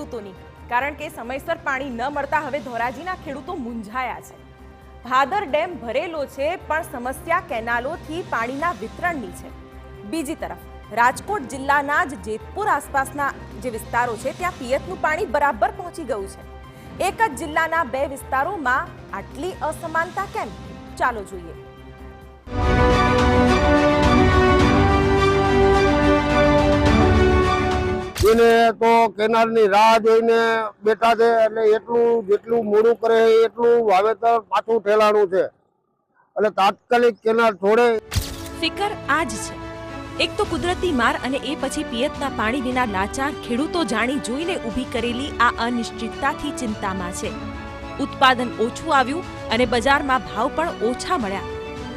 ખેડૂતોની, કારણ કે સમયસર પાણી ન મળતા હવે ધોરાજીના ખેડૂતો મૂંઝાયા છે। ભાદર ડેમ ભરેલો છે, પણ સમસ્યા કેનાલોથી પાણીના વિતરણની છે। બીજી તરફ રાજકોટ જિલ્લાના જ જેતપુર આસપાસના જે વિસ્તારો છે ત્યાં પિયતનું પાણી બરાબર પહોંચી ગયું છે। એક જ જિલ્લાના બે વિસ્તારોમાં આટલી અસમાનતા કેમ? ચાલો જોઈએ। એને તો કેનાલની રાહ જોઈને બેઠા છે, એટલે એટલું જેટલું મોડું કરે એટલું વાવેતર પાછું ઠેલાણું છે, એટલે તાત્કાલિક કેનાલ છોડે। ફિકર આ જ છે। એક તો કુદરતી માર અને એ પછી પિયતના પાણી વિના લાચાર ખેડૂતો જાણી જોઈને ઊભી કરેલી આ અનિશ્ચિતતાથી ચિંતામાં છે। ઉત્પાદન ઓછું આવ્યું અને બજારમાં ભાવ પણ ઓછા મળ્યા।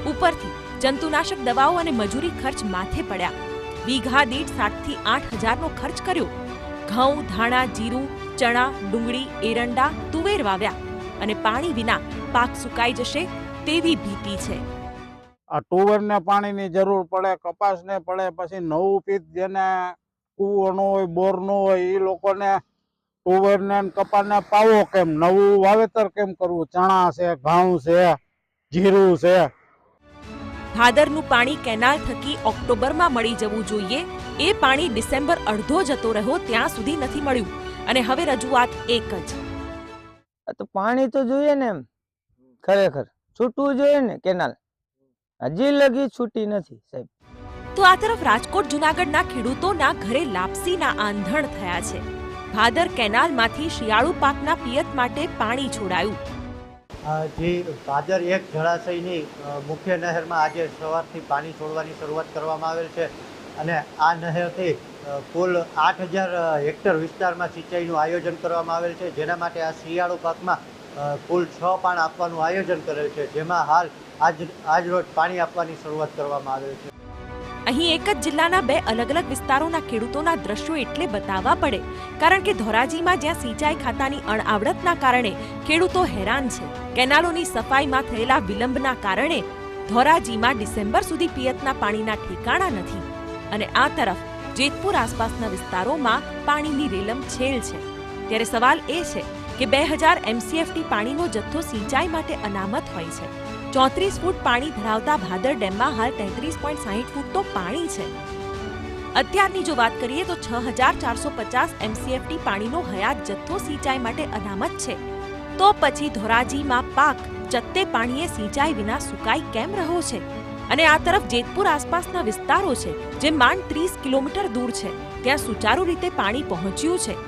ઉપરથી જંતુનાશક દવાઓ અને મજૂરી ખર્ચ માથે પડ્યા। વીઘા દીઠ 7 થી 8 હજારનો ખર્ચ કર્યો। ઘઉં, ધાણા, જીરું, ચણા, ડુંગળી, એરંડા, તુવેર વાવ્યા અને પાણી વિના પાક સુકાઈ જશે તેવી ભીતિ છે। આ તુવેરને પાણીની જરૂર પડે, કપાસને પડે, પછી નવું પીત જેને કૂવો ન હોય, બોર ન હોય એ લોકોને તુવેરને કપાસને પાવો કેમ, નવું વાવેતર કેમ કરવું? ચણા છે, ઘઉં છે, જીરું છે। ભાદરનું પાણી કેનાલ થકી ઓક્ટોબરમાં મળી જવું જોઈએ, એ પાણી ડિસેમ્બર અડધો જતો રહ્યો ત્યાં સુધી નથી મળ્યું અને હવે રજૂઆત એક જ। તો પાણી તો જોઈએ ને, એમ ખરેખર છૂટવું જોઈએ ને કેનાલ, હજી લગી છૂટી નથી સાહેબ। તો આ તરફ રાજકોટ જૂનાગઢના ખેડૂતોના ઘરે લાપસીના આંધણ થયા છે। ભાદર કેનાલમાંથી શિયાળુ પાકના પિયત માટે પાણી છોડાયું। જે ભાદર એક જળાશયની મુખ્ય નહેરમાં આજે સવારથી પાણી છોડવાની શરૂઆત કરવામાં આવેલ છે અને આ નહેરથી કુલ 8000 હેક્ટર વિસ્તારમાં સિંચાઈનું આયોજન કરવામાં આવેલ છે, જેના માટે આ શિયાળુ પાકમાં કુલ 6 પાણ આપવાનું આયોજન કરેલ છે, જેમાં હાલ આજ રોજ પાણી આપવાની શરૂઆત કરવામાં આવેલ છે। અહીં એક જ જિલ્લાના બે અલગ અલગ વિસ્તારોના ખેડૂતોના દ્રશ્યો એટલે બતાવવા પડે, કારણ કે ધોરાજીમાં જ્યાં સિંચાઈ ખાતાની અણઆવડતના કારણે ખેડૂતો હેરાન છે, કેનાલોની સફાઈમાં થયેલા વિલંબના કારણે ધોરાજીમાં ડિસેમ્બર સુધી પિયતના પાણીના ઠેકાણા નથી અને આ તરફ જેતપુર આસપાસના વિસ્તારોમાં પાણીની રેલમ છેલ છે। ત્યારે સવાલ એ છે કે 2000 MCFT પાણીનો જથ્થો સિંચાઈ માટે અનામત હોય છે। 34 ફૂટ પાણી ધરાવતા ભાદર ડેમમાં હાલ 33.60 ફૂટ તો પાણી છે। અત્યારની જો વાત કરીએ તો 6450 MCFT પાણીનો હયાત જથ્થો સિંચાઈ માટે અનામત છે। તો પછી ધોરાજીમાં પાક જત્તે પાણીએ સિંચાઈ વિના સુકાઈ કેમ રહ્યો છે? અને આ તરફ જેતપુર આસપાસના વિસ્તારો છે જે માંડ 30 કિલોમીટર દૂર છે, ત્યાં સુચારુ રીતે પાણી પહોંચ્યું છે।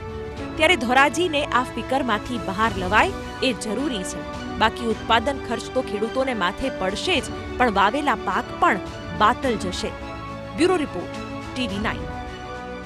ત્યારે ધોરાજીને આ ફિકરમાંથી બહાર લવાય એ જરૂરી છે, બાકી ઉત્પાદન ખર્ચ તો ખેડૂતોને માથે પડશે જ, પણ વાવેલા પાક પણ બાતલ જશે। Bureau report, TV9।